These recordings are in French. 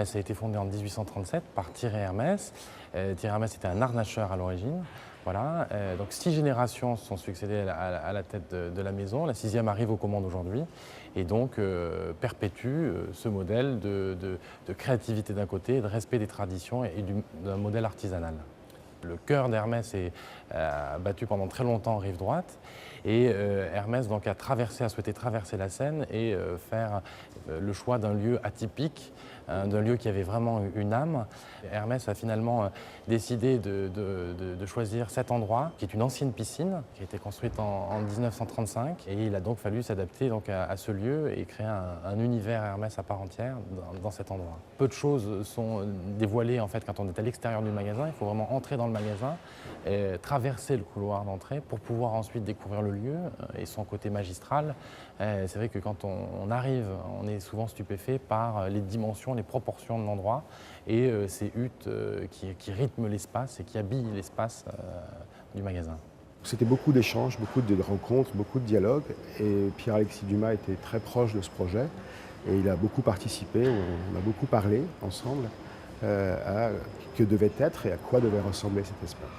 Hermès a été fondée en 1837 par Thierry Hermès. Thierry Hermès était un harnacheur à l'origine. Voilà. Donc 6 générations se sont succédées à la tête de la maison. La 6e arrive aux commandes aujourd'hui et donc perpétue ce modèle de créativité d'un côté, de respect des traditions et d'un modèle artisanal. Le cœur d'Hermès est battu pendant très longtemps en rive droite et Hermès donc, a souhaité traverser la Seine et faire le choix d'un lieu atypique, d'un lieu qui avait vraiment une âme. Hermès a finalement décidé de choisir cet endroit, qui est une ancienne piscine, qui a été construite en 1935. Et il a donc fallu s'adapter à ce lieu et créer un univers Hermès à part entière dans cet endroit. Peu de choses sont dévoilées en fait, quand on est à l'extérieur du magasin. Il faut vraiment entrer dans le magasin, traverser le couloir d'entrée pour pouvoir ensuite découvrir le lieu et son côté magistral. C'est vrai que quand on arrive, on est souvent stupéfait par les dimensions, les proportions de l'endroit et ces huttes qui rythment l'espace et qui habillent l'espace du magasin. C'était beaucoup d'échanges, beaucoup de rencontres, beaucoup de dialogues et Pierre-Alexis Dumas était très proche de ce projet et il a beaucoup participé, on a beaucoup parlé ensemble à que devait être et à quoi devait ressembler cet espace.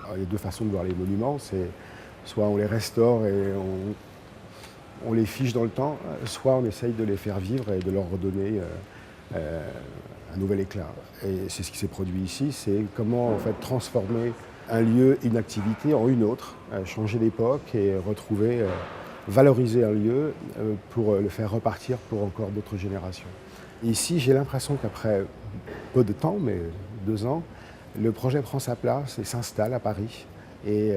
Alors, il y a deux façons de voir les monuments, c'est soit on les restaure et on les fiche dans le temps, soit on essaye de les faire vivre et de leur redonner un nouvel éclat. Et c'est ce qui s'est produit ici, c'est comment en fait transformer un lieu, une activité en une autre, changer d'époque et retrouver, valoriser un lieu pour le faire repartir pour encore d'autres générations. Ici, j'ai l'impression qu'après peu de temps, mais 2 ans, le projet prend sa place et s'installe à Paris et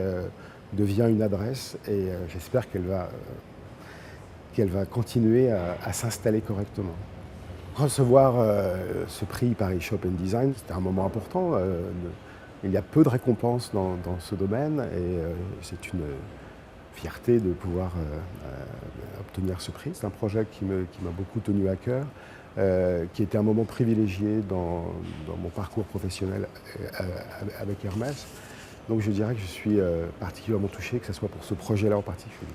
devient une adresse et j'espère qu'elle va continuer à s'installer correctement. Recevoir ce prix Paris Shop and Design, c'était un moment important. Il y a peu de récompenses dans ce domaine et c'est une fierté de pouvoir obtenir ce prix. C'est un projet qui m'a beaucoup tenu à cœur, qui était un moment privilégié dans mon parcours professionnel avec Hermès. Donc je dirais que je suis particulièrement touché, que ce soit pour ce projet-là en particulier.